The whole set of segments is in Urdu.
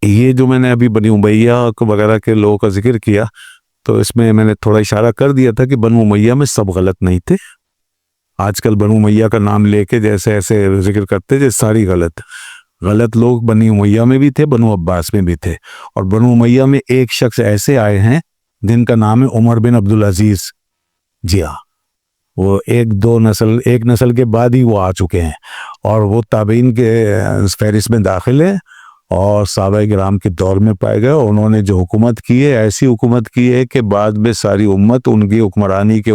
یہ جو میں نے ابھی بنی امیہ وغیرہ کے لوگوں کا ذکر کیا تو اس میں میں نے تھوڑا اشارہ کر دیا تھا کہ بنو امیہ میں سب غلط نہیں تھے. آج کل بنو امیہ کا نام لے کے جیسے ایسے ذکر کرتے تھے، ساری غلط لوگ بنی امیہ میں بھی تھے، بنو عباس میں بھی تھے. اور بنو امیہ میں ایک شخص ایسے آئے ہیں جن کا نام ہے عمر بن عبدالعزیز. جی ہاں، وہ ایک نسل کے بعد ہی وہ آ چکے ہیں، اور وہ تابعین کے فہرست میں داخل ہے اور صحابہ کرام کے دور میں پائے گئے. انہوں نے جو حکومت کی ہے، ایسی حکومت کی ہے کہ بعد میں ساری امت ان کی حکمرانی کے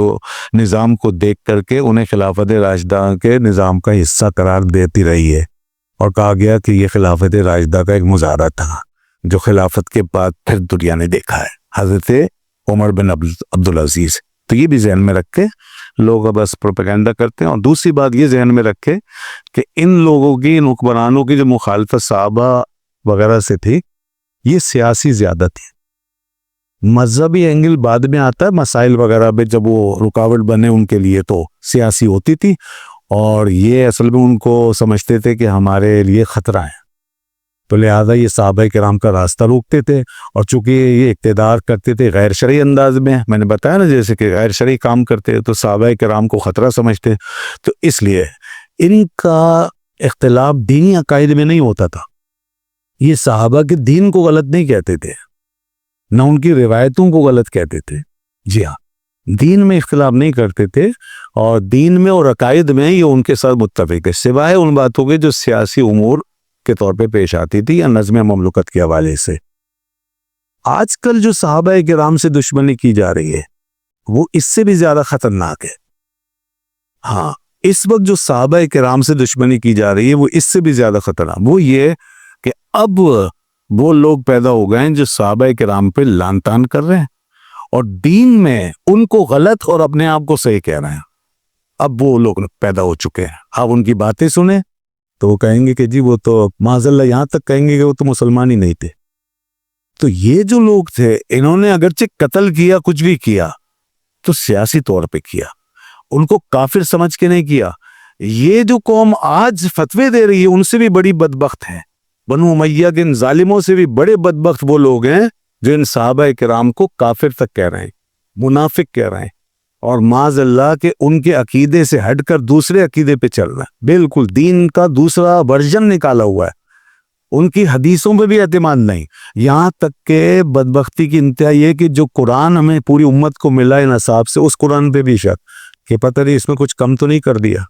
نظام کو دیکھ کر کے انہیں خلافت راشدہ کے نظام کا حصہ قرار دیتی رہی ہے، اور کہا گیا کہ یہ خلافت راشدہ کا ایک مظاہرہ تھا جو خلافت کے بعد پھر دنیا نے دیکھا ہے، حضرت عمر بن عبدالعزیز. تو یہ بھی ذہن میں رکھ کے لوگ بس پروپیگنڈا کرتے ہیں. اور دوسری بات یہ ذہن میں رکھے کہ ان لوگوں کی، ان حکمرانوں کی جو مخالفت صحابہ وغیرہ سے تھی، یہ سیاسی زیادہ تھی. مذہبی اینگل بعد میں آتا ہے، مسائل وغیرہ پہ جب وہ رکاوٹ بنے ان کے لیے تو سیاسی ہوتی تھی، اور یہ اصل میں ان کو سمجھتے تھے کہ ہمارے لیے خطرہ ہے، تو لہذا یہ صحابہ کرام کا راستہ روکتے تھے. اور چونکہ یہ اقتدار کرتے تھے غیر شرعی انداز میں نے بتایا نا، جیسے کہ غیر شرعی کام کرتے تو صحابہ کرام کو خطرہ سمجھتے، تو اس لیے ان کا اختلاف دینی عقائد میں نہیں ہوتا تھا. یہ صحابہ کے دین کو غلط نہیں کہتے تھے، نہ ان کی روایتوں کو غلط کہتے تھے. جی ہاں، دین میں اختلاف نہیں کرتے تھے، اور دین میں اور عقائد میں یہ ان کے ساتھ متفق ہے، سوائے ان باتوں کے جو سیاسی امور کے طور پہ پیش آتی تھی یا نظم مملکت کے حوالے سے. آج کل جو صحابہ کرام سے دشمنی کی جا رہی ہے وہ اس سے بھی زیادہ خطرناک ہے. ہاں، اس وقت جو صحابہ کرام سے دشمنی کی جا رہی ہے وہ اس سے بھی زیادہ خطرناک، وہ یہ کہ اب وہ لوگ پیدا ہو گئے ہیں جو صحابہ کرام پہ لعن طعن کر رہے ہیں اور دین میں ان کو غلط اور اپنے آپ کو صحیح کہہ رہے ہیں. اب وہ لوگ پیدا ہو چکے ہیں، آپ ان کی باتیں سنیں تو وہ کہیں گے کہ جی وہ تو معاذ اللہ، یہاں تک کہیں گے کہ وہ تو مسلمان ہی نہیں تھے. تو یہ جو لوگ تھے انہوں نے اگرچہ قتل کیا، کچھ بھی کیا تو سیاسی طور پہ کیا، ان کو کافر سمجھ کے نہیں کیا. یہ جو قوم آج فتوے دے رہی ہے ان سے بھی بڑی بدبخت ہے. بنو امیہ کے ان ظالموں سے بھی بڑے بدبخت وہ لوگ ہیں جو ان صحابہ کرام کو کافر تک کہہ رہے ہیں، منافق کہہ رہے ہیں، اور معاذ اللہ کہ ان کے عقیدے سے ہٹ کر دوسرے عقیدے پہ چل رہا ہے، بالکل دین کا دوسرا ورژن نکالا ہوا ہے. ان کی حدیثوں پہ بھی اعتماد نہیں. یہاں تک کہ بدبختی کی انتہا یہ کہ جو قرآن ہمیں پوری امت کو ملا ہے نصاب سے، اس قرآن پہ بھی شک کہ پتہ نہیں اس میں کچھ کم تو نہیں کر دیا،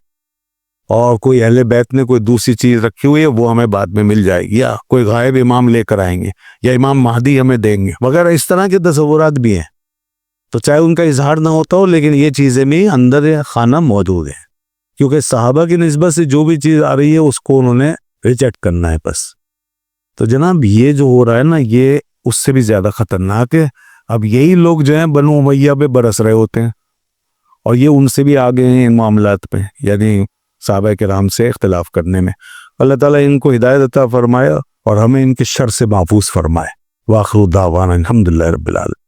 اور کوئی اہل بیت نے کوئی دوسری چیز رکھی ہوئی ہے وہ ہمیں بعد میں مل جائے گی، یا کوئی غائب امام لے کر آئیں گے، یا امام مہدی ہمیں دیں گے وغیرہ. اس طرح کے تصورات بھی ہیں. تو چاہے ان کا اظہار نہ ہوتا ہو لیکن یہ چیزیں بھی اندر خانہ موجود ہیں، کیونکہ صحابہ کی نسبت سے جو بھی چیز آ رہی ہے اس کو انہوں نے ریجیکٹ کرنا ہے بس. تو جناب یہ جو ہو رہا ہے نا یہ اس سے بھی زیادہ خطرناک ہے. اب یہی لوگ جو ہیں بنو امیہ پہ برس رہے ہوتے ہیں، اور یہ ان سے بھی آگے ہیں ان معاملات پہ، یعنی صحابہ کرام سے اختلاف کرنے میں. اللہ تعالیٰ ان کو ہدایت عطا فرمائے اور ہمیں ان کے شر سے محفوظ فرمائے. وآخر دعوانا الحمدللہ رب العالمین.